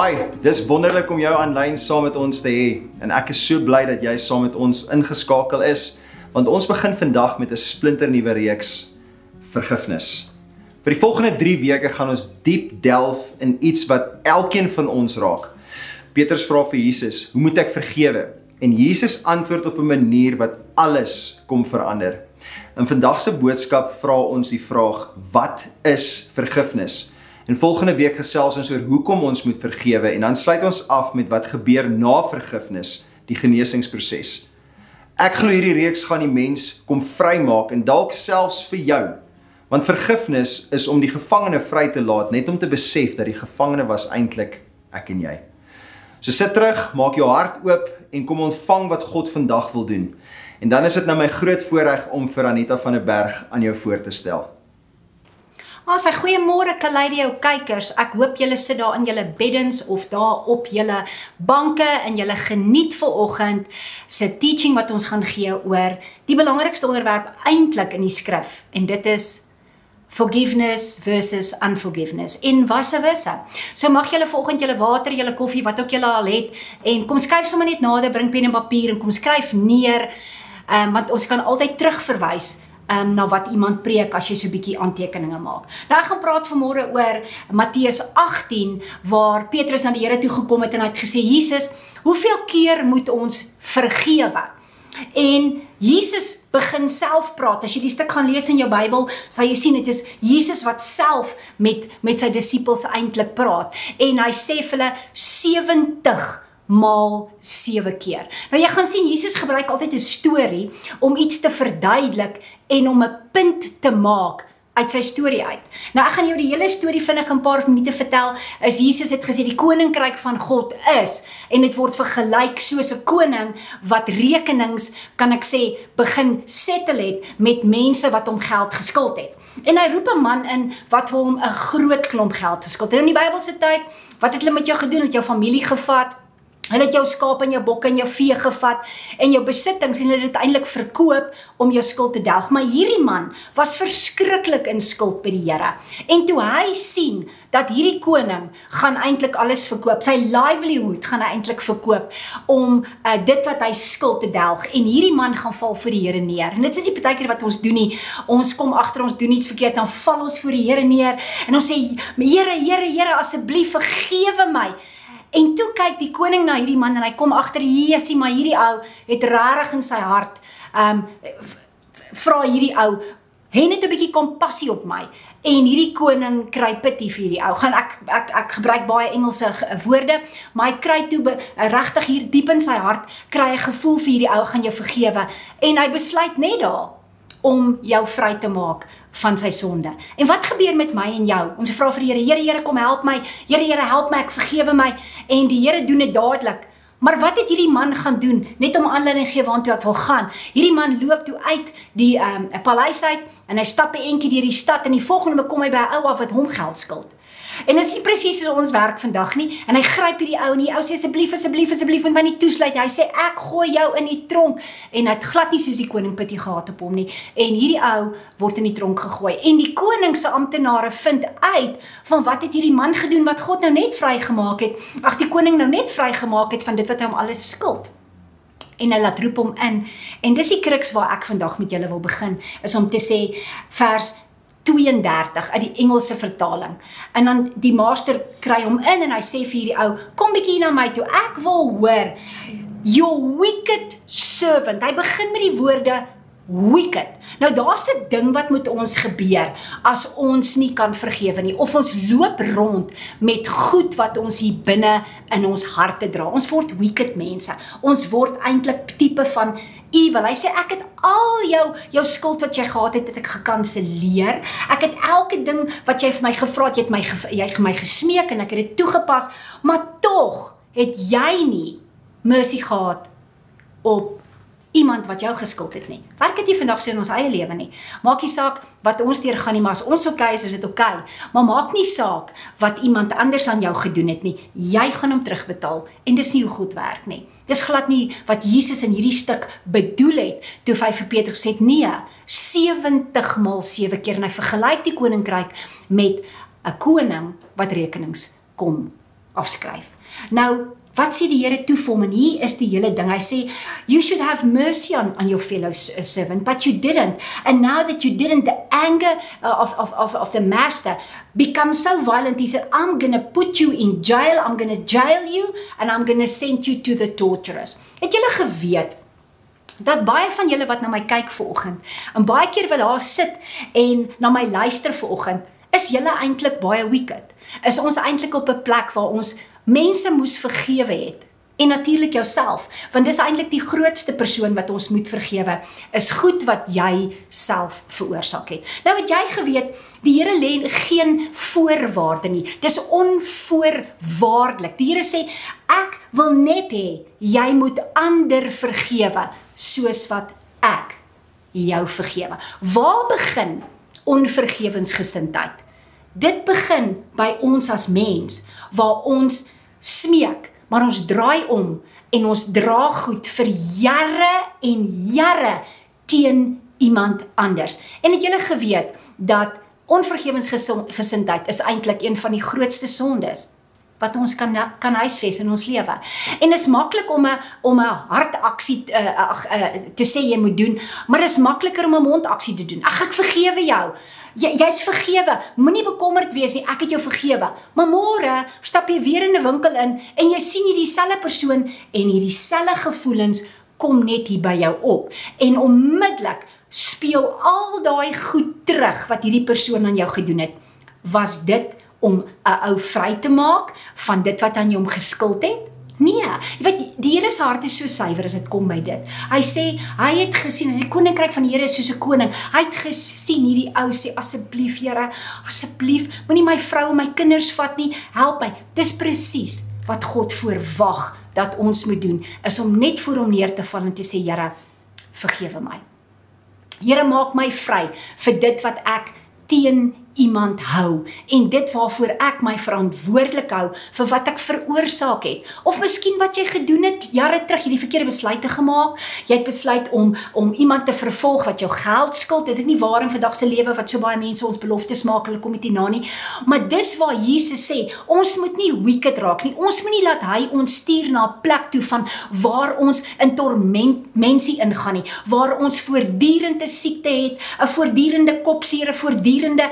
Hi, dis wonderlik om jou aanlyn saam met ons te hê. En ek is so bly dat jy saam met ons ingeskakel is, want ons begin vandag met 'n splinternuwe reeks vergifnis. Vir die volgende 3 weke gaan ons diep delf in iets wat elkeen van ons raak. Petrus vra vir Jesus, hoe moet ek vergewe? En Jesus antwoord op 'n manier wat alles kom verander. In vandag se boodskap vra ons die vraag, wat is vergifnis? En volgende week gesels ons oor hoekom ons moet vergewe en dan sluit ons af met wat gebeur na vergifnis, die genesingsproses. Ek glo hierdie reeks gaan die mens kom vrymaak en dalk selfs vir jou. Want vergifnis is om die gevangene vry te laat, net om te besef dat die gevangene was eintlik ek en jy. So sit terug, maak jou hart oop en kom ontvang wat God vandag wil doen. En dan is dit nou my groot voorreg om vir Anita van der Berg aan jou voor te stel. Sy goeiemôre Kaleido kykers. Ek hoop julle sit daar in julle beddens of daar op julle banke en julle geniet vanoggend se teaching wat ons gaan gee oor die belangrikste onderwerp eintlik in die skrif. En dit is forgiveness versus unforgiveness. En vice versa. So mag julle vanoggend julle water, julle koffie, wat ook julle al het, en kom skryf sommer net nader, bring pen en papier en kom skryf neer, want ons kan altyd terugverwys na wat iemand preek as jy so 'n bietjie aantekeninge maak. Nou ek gaan praat vanmôre oor Matteus 18 waar Petrus na die Here toe gekom het en hy het gesê, Jesus, hoeveel keer moet ons vergewe? En Jesus begin self praat. As jy die stuk gaan lees in jou Bybel, sal jy sien dit is Jesus wat self met sy disippels eintlik praat. En hy sê vir hulle 70 maal 7 keer. Nou jy gaan sien, Jesus gebruik altyd 'n storie om iets te verduidelik en om 'n punt te maak uit sy storie uit. Nou ek gaan jou die hele storie vinnig in 'n paar minute vertel. Is Jesus het gesê die koninkryk van God is, en dit word vergelyk soos 'n koning wat rekenings, kan ek sê, begin settle het met mense wat hom geld geskuld het. En hy roep 'n man in wat vir hom 'n groot klomp geld geskuld het. En in die Bybelse tyd, wat het hulle met jou gedoen? Het jou familie gevat? Hulle het jou skaap en jou bokke en jou vee gevat en jou besittings en hulle het uiteindelik verkoop om jou skuld te delg. Maar hierdie man was verskriklik in skuld by die Here. En toe hy sien dat hierdie koning gaan eintlik alles verkoop, sy livelihood gaan hy eintlik verkoop om dit wat hy skuld te delg. En hierdie man gaan val voor die Here neer. En dit is nie baie keer wat ons doen nie. Ons kom agter ons doen iets verkeerd, dan val ons voor die Here neer en ons sê, Here, asseblief vergewe my. En toe kyk die koning na hierdie man en hy kom agter, Jesusie, maar hierdie ou het rarig in sy hart, vra hierdie ou, hê net 'n bietjie kompassie op my. En hierdie koning kry pity vir hierdie ou. Ek gebruik baie Engelse woorde, maar hy kry toe regtig hier diep in sy hart, kry hy gevoel vir hierdie ou, gaan jou vergewe. En hy besluit net daar om jou vry te maak van sy sonde. En wat gebeur met my en jou? Ons vra vir die Here, Here, kom help my. Here, help my, ek vergewe my. En die Here doen dit dadelik. Maar wat het hierdie man gaan doen? Net om aanleiding gee waartoe ek wil gaan. Hierdie man loop toe uit die paleis uit en hy stap 'n entjie deur die stad en die volgende kom hy by 'n ou af wat hom geld skuld. En dit is nie presies soos ons werk vandag nie. En hy gryp hierdie ou en die ou sê asseblief en my nie toesluit. Hy sê ek gooi jou in die tronk. En hy het glad nie soos die koning pity gehad op hom nie. En hierdie ou word in die tronk gegooi. En die koning se amptenare vind uit van wat het hierdie man gedoen wat God nou net vrygemaak het. Ag, die koning nou net vrygemaak het van dit wat hy hom alles skuld. En hy laat roep hom in. En dis die kruks waar ek vandag met julle wil begin, is om te sê vers 32 uit die Engelse vertaling. En dan die meester kry hom in en hy sê vir hierdie ou, kom bietjie na my toe, ek wil hoor, your wicked servant. Hy begin met die woorde wicked. Nou daar's 'n ding wat met ons gebeur as ons nie kan vergewe nie, of ons loop rond met goed wat ons hier binne in ons harte dra. Ons word wicked mense. Ons word eintlik tipe van evil. Hy sê ek het al jou skuld wat jy gehad het ek gekanselleer. Ek het elke ding wat jy vir my gevra het, jy het my gesmeek en ek het dit toegepas, maar tog het jy nie mercy gehad op iemand wat jou geskuld het nie. Werk dit nie vandag so in ons eie lewe nie. Maak nie saak wat ons deurgaan nie, maar as ons okay is dit okay. Maar maak nie saak wat iemand anders aan jou gedoen het nie. Jy gaan hom terugbetaal en dis nie hoe goed werk nie. Dis glad nie wat Jesus in hierdie stuk bedoel het toe hy vir Petrus sê nee, 70 maal 7 keer en hy vergelyk die koninkryk met 'n koning wat rekenings kom afskryf. Nou, wat sê die Here toe vir hom? En hier is die hele ding. Hy sê, you should have mercy on your fellow servant, but you didn't. And now that you didn't, the anger of the master becomes so violent. He said, I'm going to put you in jail, I'm going to jail you, and I'm going to send you to the torturers. Het julle geweet, dat baie van julle wat na my kyk vanoggend, en baie keer wil daar sit en na my luister vanoggend, is julle eintlik baie wicked? Is ons eintlik op 'n plek waar ons mense moes vergewe het? En natuurlik jouself, want dis eintlik die grootste persoon wat ons moet vergewe, is goed wat jy self veroorsaak het. Nou het jy geweet, die Here lê geen voorwaarde nie. Dis onvoorwaardelik. Die Here sê, ek wil net hê, jy moet ander vergewe, soos wat ek jou vergewe. Waar begin onvergewensgesindheid? Dit begin by ons as mens, waar ons smeek, maar ons draai om en ons dra goed vir jare en jare teen iemand anders. En het julle geweet dat onvergewensgesindheid is eintlik een van die grootste sondes wat ons kan huisves in ons lewe. En is maklik om 'n hartaksie te sê jy moet doen, maar is makliker om 'n mondaksie te doen. Ag, ek vergewe jou. Jy's vergewe. Moenie bekommerd wees nie, ek het jou vergewe. Maar môre stap jy weer in 'n winkel in en jy sien hierdie selfde persoon en hierdie selfde gevoelens kom net hier by jou op. En onmiddellik speel al daai goed terug wat hierdie persoon aan jou gedoen het. Was dit om 'n ou vry te maak van dit wat aan jou geskuld het? Nee, jy weet, die Here se hart is so suiwer as dit kom by dit. Hy sê, hy het gesien, as die koninkryk van die Here is soos 'n koning, hy het gesien, hierdie ou sê, asseblief Here, asseblief, moenie my vrou en my kinders vat nie, help my. Dis presies wat God verwag dat ons moet doen, is om net voor hom neer te val en te sê, Here, vergewe my. Here, maak my vry vir dit wat ek teen iemand hou, en dit waarvoor ek my verantwoordelik hou, vir wat ek veroorsaak het, of miskien wat jy gedoen het, jare terug, jy die verkeerde besluite gemaak, jy het besluit om iemand te vervolg, wat jou geld skuld, is dit nie waar in vandag se lewe, wat so baie mense ons beloftes maak, hulle kom nie na nie, maar dis waar Jesus sê, ons moet nie wicked raak nie, ons moet nie laat hy ons stuur na 'n plek toe van, waar ons in tormentie ingaan nie, waar ons voortdurende siekte het, 'n voortdurende kopseer, 'n voortdurende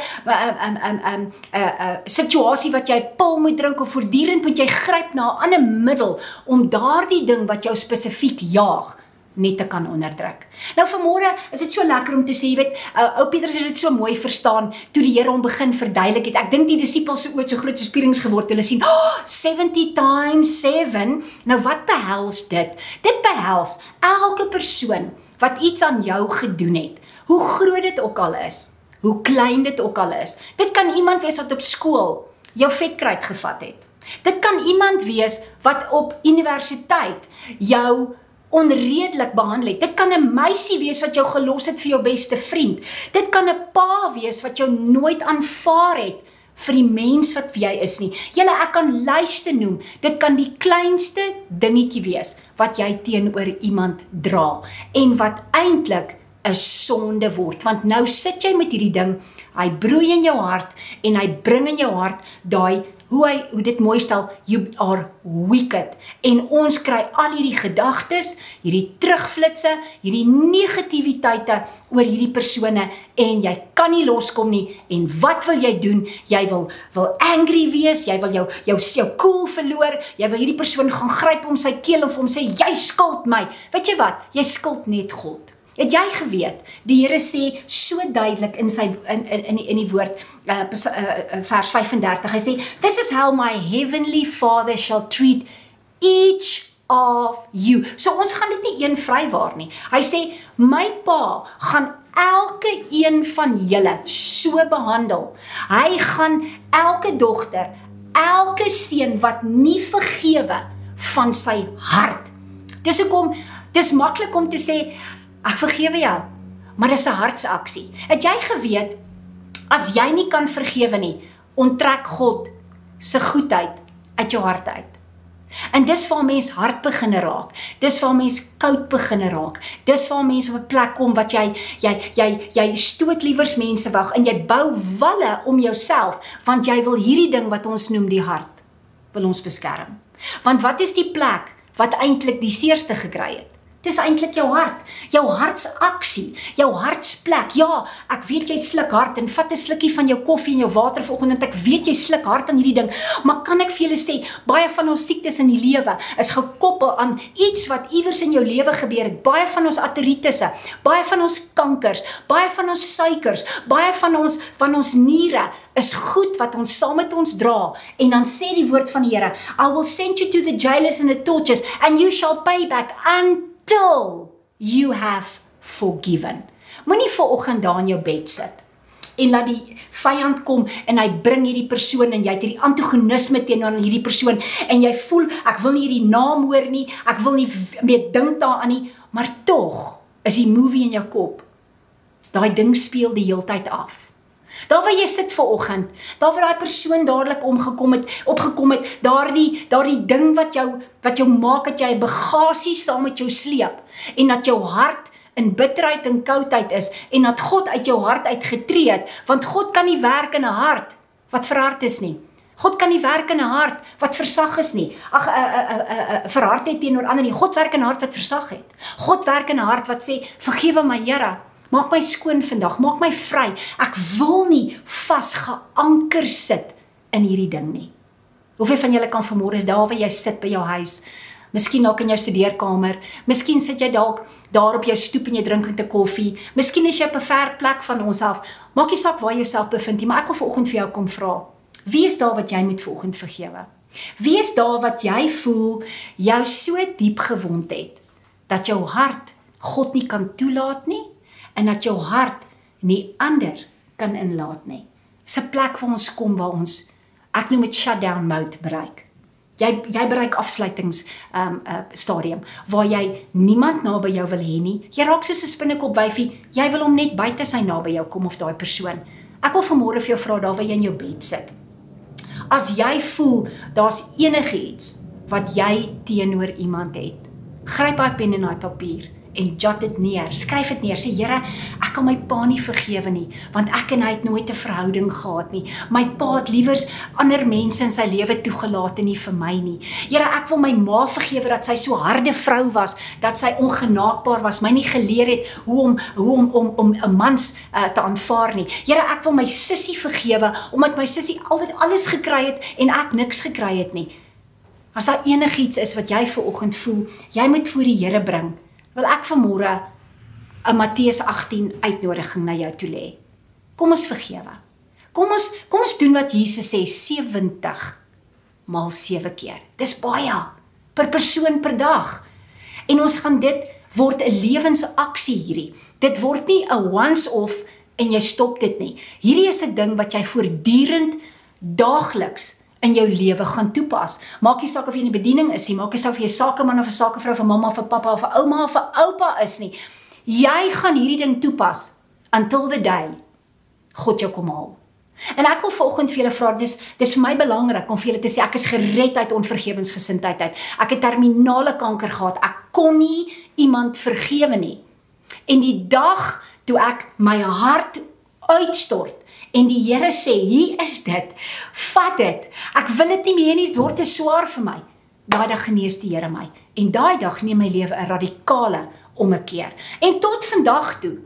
situasie wat jy pil moet drink, of voortdurend moet jy gryp na 'n ander middel, om daardie ding wat jou spesifiek jaag, net te kan onderdruk. Nou vanmôre is dit so lekker om te sê, jy weet, ou Petrus het dit so mooi verstaan, toe die Here hom begin verduidelik het. Ek dink die disippels se oë so groot so spierings geword, hulle sien, 70 times 7, nou wat behels dit? Dit behels elke persoon, wat iets aan jou gedoen het, hoe groot dit ook al is, hoe klein dit ook al is. Dit kan iemand wees wat op skool jou vetkruid gevat het. Dit kan iemand wees wat op universiteit jou onredelik behandel het. Dit kan 'n meisie wees wat jou gelos het vir jou beste vriend. Dit kan 'n pa wees wat jou nooit aanvaar het vir die mens wat jy is nie. Julle, ek kan lyste noem. Dit kan die kleinste dingetjie wees wat jy teenoor iemand dra en wat eintlik 'n sonde word, want nou sit jy met hierdie ding, hy broei in jou hart, en hy bring in jou hart daai, hoe dit mooi stel, you are wicked, en ons kry al hierdie gedagtes, hierdie terugflitse, hierdie negativiteite oor hierdie persone, en jy kan nie loskom nie, en wat wil jy doen? Jy wil angry wees, jy wil jou cool verloor, jy wil hierdie persoon gaan gryp om sy keel, en vir hom sê, jy skuld my, weet jy wat, jy skuld net God. Het jy geweet, die Here sê so duidelik in die woord, vers 35, hy sê, this is how my heavenly Father shall treat each of you. So ons gaan dit nie een vrywaar nie. Hy sê, my pa gaan elke een van julle so behandel. Hy gaan elke dogter, elke seun wat nie vergewe van sy hart. Dis maklik om te sê, ek vergewe jou, maar dis 'n hartsaksie. Het jy geweet, as jy nie kan vergewe nie, onttrek God se goedheid uit jou hart uit. En dis waar mens hart begin raak, dis waar mens koud begin raak, dis waar mens op 'n plek kom wat jy stoot liewers mense weg, en jy bou walle om jouself, want jy wil hierdie ding wat ons noem die hart, wil ons beskerm. Want wat is die plek wat eintlik die seerste gekry het? Dis eintlik jou hart, jou hartsaksie, jou hartsplek. Ja, ek weet jy sluk hard en vat 'n slukkie van jou koffie en jou water vanoggend en ek weet jy sluk hard aan hierdie ding, maar kan ek vir julle sê, baie van ons siektes in die lewe is gekoppel aan iets wat iewers in jou lewe gebeur het. Baie van ons arteritisse, baie van ons kankers, baie van ons suikers, baie van ons niere is goed wat ons saam met ons dra. En dan sê die woord van die Here, I will send you to the jailers and the torturers and you shall pay back until you have forgiven. Moenie vanoggend daar in jou bed sit en laat die vyand kom en hy bring hierdie persoon en jy het hierdie antagonisme teenoor hierdie persoon en jy voel, ek wil nie hierdie naam hoor nie, ek wil nie meer dink daaraan nie, maar tog is die movie in jou kop. Daai ding speel die heeltyd af. Daar waar jy sit vanoggend, daar waar daai persoon dadelik opgekom het, daardie ding wat jou maak dat jy 'n bagasie saam met jou sleep en dat jou hart in bitterheid en koudheid is en dat God uit jou hart uitgetree het, want God kan nie werk in 'n hart wat verhard is nie. God kan nie werk in 'n hart wat versag is nie. Verhardheid teenoor ander nie. God werk in 'n hart wat versag het. God werk in 'n hart wat sê, vergewe my Here. Maak my skoon vandag, maak my vry. Ek wil nie vasgeanker sit in hierdie ding nie. Hoeveel van julle kan vanmôre is daar waar jy sit by jou huis, miskien dalk in jou studeerkamer, miskien sit jy dalk daar op jou stoep en jy drink 'n koffie, miskien is jy op 'n ver plek van ons af, maak nie saak waar jy jouself bevind nie, maar ek wil vanoggend vir jou kom vra, wie is daar wat jy moet vanoggend vergewe? Wie is daar wat jy voel jou so diep gewond het, dat jou hart God nie kan toelaat nie, en dat jou hart nie ander kan inlaat nie. Dis 'n plek waar ons kom waar ons, ek noem dit shutdown mode bereik. Jy bereik afsluitings stadium waar jy niemand naby jou wil hê nie. Jy raak soos 'n spinnekop wyfie, jy wil hom net buite sy naby jou kom of daai persoon. Ek wil vanmôre vir jou vra daar waar jy in jou bed sit. As jy voel daar's enigiets wat jy teenoor iemand het, gryp daai pen en daai papier en jot dit neer, skryf dit neer, sê Here, ek kan my pa nie vergewe nie, want ek en hy het nooit 'n verhouding gehad nie. My pa het liewers ander mense in sy lewe toegelaat en nie vir my nie. Here, ek wil my ma vergewe dat sy so harde vrou was, dat sy ongenaakbaar was, my nie geleer het hoe om 'n mans te aanvaar nie. Here, ek wil my sussie vergewe, omdat my sussie altyd alles gekry het en ek niks gekry het nie. As daar enigiets is wat jy vanoggend voel, jy moet voor die Here bring, wil ek vanmôre 'n Matteus 18 uitnodiging na jou toe lê. Kom ons vergewe. Kom ons doen wat Jesus sê, 70 maal 7 keer. Dis baie per persoon per dag. En ons gaan dit word 'n lewensaksie hierdie. Dit word nie 'n once-off en jy stop dit nie. Hierdie is 'n ding wat jy voortdurend daagliks in jou lewe gaan toepas. Maak nie saak of jy in die bediening is nie, maak nie saak of jy 'n sakeman of 'n sakevrou of 'n mamma of 'n pappa of 'n ouma of 'n oupa is nie. Jy gaan hierdie ding toepas until the day God jou kom haal. En ek wil vanoggend vir julle vra, dis vir my belangrik om vir julle te sê, ek is gered uit onvergewensgesindheid uit. Ek het terminale kanker gehad. Ek kon nie iemand vergewe nie. En die dag toe ek my hart uitstort en die Here sê, hier is dit, vat dit, ek wil dit nie meer nie, dit word te swaar vir my. Daai dag genees die Here my. En daai dag neem my lewe 'n radikale ommekeer. En tot vandag toe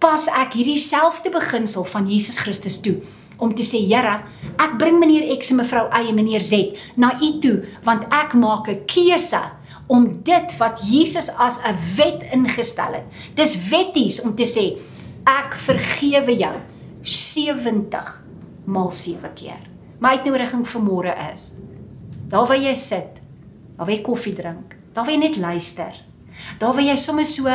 pas ek hierdie selfde beginsel van Jesus Christus toe, om te sê, Here, ek bring meneer X en mevrou Y en meneer Z na U toe, want ek maak 'n keuse om dit wat Jesus as 'n wet ingestel het. Dis wetties om te sê, ek vergewe jou 70 maal 7 keer. My uitnodiging vanmôre is, daar waar jy sit, daar waar jy koffie drink, daar waar jy net luister, daar waar jy soms so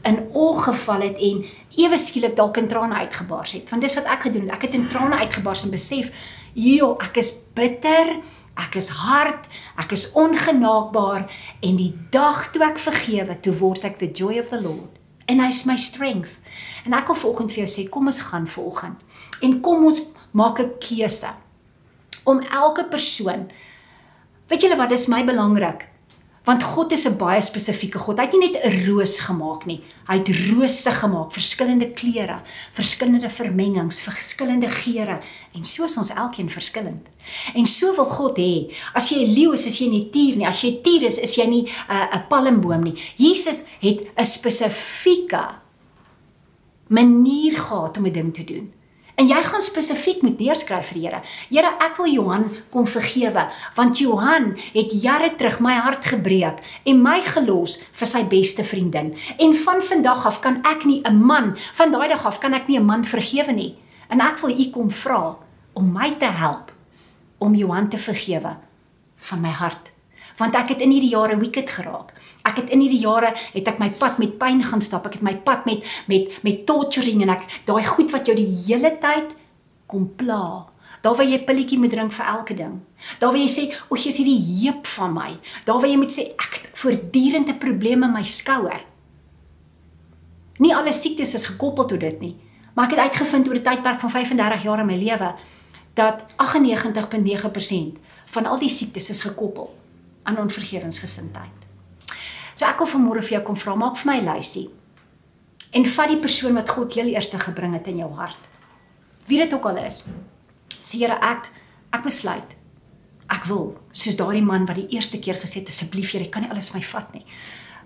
in ongeval het en ewe skielik dalk in trane uitgebars het, want dis wat ek gedoen het, ek het in trane uitgebars en besef, ek is bitter, ek is hard, ek is ongenaakbaar, en die dag toe ek vergewe, toe word ek the joy of the Lord, en hy is my strength. En ek wil vanoggend vir jou sê, kom ons gaan vanoggend, en kom ons maak 'n keuse, om elke persoon, weet julle wat, dis my belangrik, Want God is 'n baie spesifieke God. Hy het nie net 'n roos gemaak nie. Hy het rose gemaak, verskillende kleure, verskillende vermengings, verskillende geure en so is ons elkeen verskillend. En so wil God hê, as jy 'n leeu is jy nie 'n tier nie, as jy 'n tier is jy nie 'n palmboom nie. Jesus het 'n spesifieke manier gehad om 'n ding te doen. En jy gaan spesifiek moet neerskryf vir die Here. Here, ek wil Johan kom vergewe, want Johan het jare terug my hart gebreek en my gelos vir sy beste vriendin. En van vandag af kan ek nie 'n man, van daai dag af kan ek nie 'n man vergewe nie. En ek wil u kom vra om my te help om Johan te vergewe van my hart. Want ek het in hierdie jare wicked geraak. Ek het in hierdie jare, het ek my pad met pyn gaan stap, ek het my pad met torturing en ek, daai goed wat jou die hele tyd kom pla. Daar waar jy pilletjie moet drink vir elke ding. Daar waar jy sê, o, jy is hierdie heup van my. Daar waar jy moet sê, ek het voortdurend 'n probleem in my skouer. Nie alle siektes is gekoppel tot dit nie, maar ek het uitgevind oor 'n tydperk van 35 jaar in my lewe, dat 98.9% van al die siektes is gekoppel aan onvergewensgesindheid. So ek wil vanmôre vir jou kom vra, maak vir my 'n lysie. En vat die persoon wat God heel eerste gebring het in jou hart. Wie dit ook al is. Sê Here, ek besluit. Ek wil, soos daardie man wat die eerste keer gesê het, asseblief Here, jy kan nie alles van my vat nie.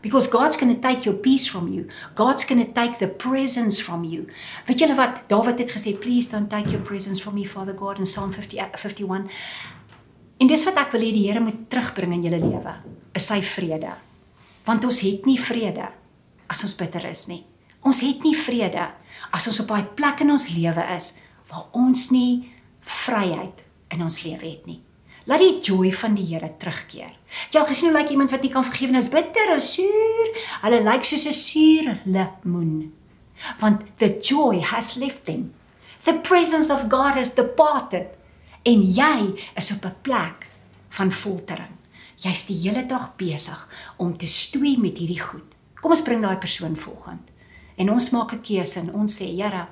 Because God's going to take your peace from you. God's going to take the presence from you. Weet julle wat? Dawid het gesê, please don't take your presence from me, Father God, in Psalm 51. En dis wat ek wil hê die Here moet terugbring in julle lewe, is sy vrede. Want ons het nie vrede as ons bitter is nie. Ons het nie vrede as ons op daai plek in ons lewe is waar ons nie vryheid in ons lewe het nie. Laat die joy van die Here terugkeer. Jy al gesien hoe lyk iemand wat nie kan vergewe, is bitter, is suur. Hulle lyk soos 'n suur lemoen. Want the joy has left them. The presence of God has departed. En jy is op 'n plek van foltering. Jy's die hele dag besig om te stoei met hierdie goed. Kom ons bring daai persoon volgend. En ons maak 'n keuse en ons sê, Here,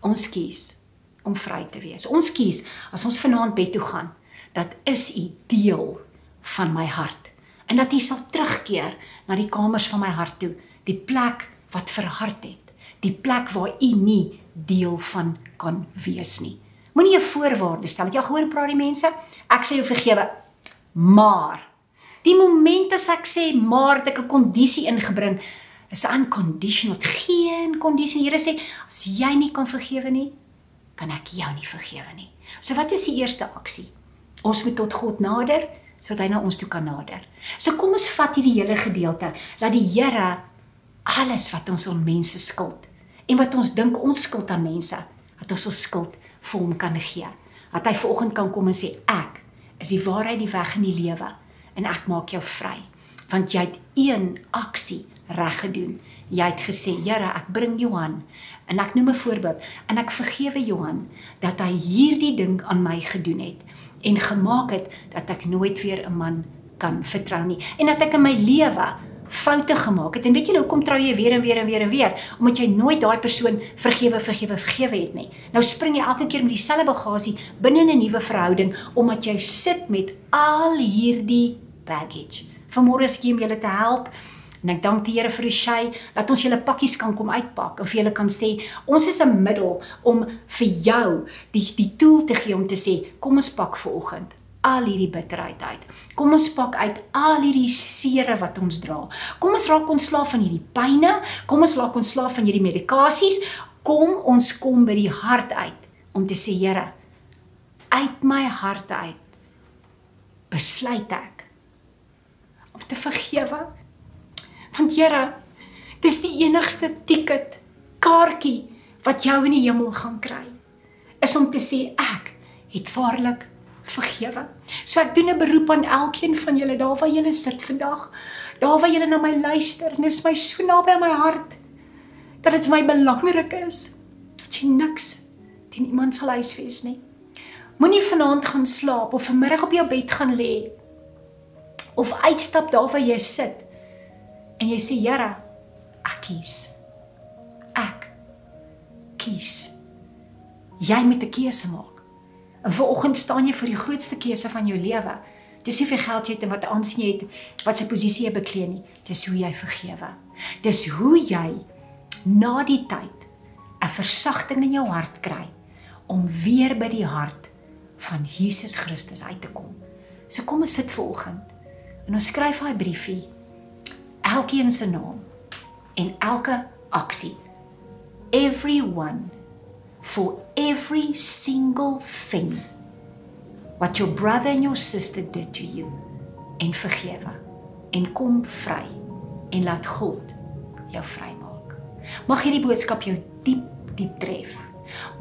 ons kies om vry te wees. Ons kies, as ons vanaand bed toe gaan, dat is u deel van my hart. En dat u sal terugkeer na die kamers van my hart toe, die plek wat verhard het, die plek waar u nie deel van kan wees nie. Moenie 'n voorwaarde stel. Het jy al gehoor praat die mense? Ek sê jou vergewe, maar die moment as ek sê maar, het ek 'n kondisie ingebring, is unconditional, geen kondisie. Die Here sê, as jy nie kan vergewe nie, kan ek jou nie vergewe nie. So wat is die eerste aksie? Ons moet tot God nader, sodat hy na ons toe kan nader. So kom ons vat hierdie hele gedeelte, dat die Here alles wat ons aan mense skuld, en wat ons dink ons skuld aan mense, dat ons skuld vir hom kan gee. Dat hy vanoggend kan kom en sê, ek is die waarheid, die weg en die lewe, en ek maak jou vry. Want jy het een aksie reg gedoen. Jy het gesê, Here, ek bring Johan, en ek noem 'n voorbeeld, en ek vergewe Johan, dat hy hierdie ding aan my gedoen het, en gemaak het, dat ek nooit weer 'n man kan vertrou nie, en dat ek in my lewe foute gemaak het, en weet jy nou, hoekom trou jy weer en weer en weer en weer, omdat jy nooit daai persoon vergewe het nie. Nou spring jy elke keer met dieselfde bagasie binne 'n nuwe verhouding, omdat jy sit met al hierdie baggage. Vanmôre is ek hier om julle te help, en ek dank die Here vir Shay, dat ons julle pakkies kan kom uitpak, en vir julle kan sê, ons is 'n middel om vir jou die tool te gee om te sê, kom ons pak vanoggend al hierdie bitterheid uit. Kom ons pak uit al hierdie sere wat ons dra. Kom ons raak ontslaaf van hierdie pyne, kom ons raak ontslaaf van hierdie medikasies, ons kom by die hart uit, om te sê, Here, uit my hart uit, besluit ek, om te vergewe. Want Here, dis die enigste ticket, kaartjie, wat jou in die hemel gaan kry, is om te sê, ek het waarlik vergewe. So ek doen 'n beroep aan elkeen van julle, daar waar julle sit vandag, daar waar julle na my luister, en is my so naby aan my hart, dat dit vir my belangrik is, dat jy niks teen iemand sal huis wees nie. Moenie vanaand gaan slaap, of vanmiddag op jou bed gaan lê, of uitstap daar waar jy sit, en jy sê, Here, ek kies. Ek kies. Jy moet 'n keuse maak. En vanoggend staan jy voor die grootste keuse van jou lewe. Dis nie vir geld jy het en wat aansien jy het, wat sy posisie jy beklee nie. Dis hoe jy vergewe. Dis hoe jy na die tyd 'n versagting in jou hart kry om weer by die hart van Jesus Christus uit te kom. So kom ons sit vanoggend en ons skryf daai briefie, elkeen se naam en elke aksie. Everyone, for every single thing what your brother and your sister did to you, en vergewe, en kom vry, en laat God jou vry maak. Mag hierdie boodskap jou diep tref.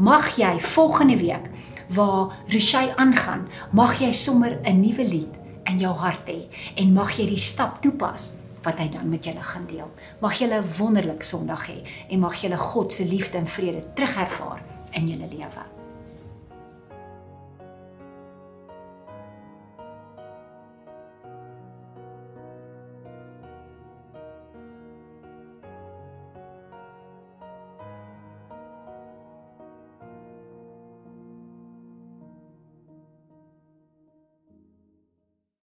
Mag jy volgende week, waar Rochey aangaan, mag jy sommer 'n nuwe lied in jou hart hê, en mag jy die stap toepas, wat hy dan met julle gaan deel. Mag julle 'n wonderlike Sondag hê, en mag julle God se liefde en vrede terugervaar in julle lewe.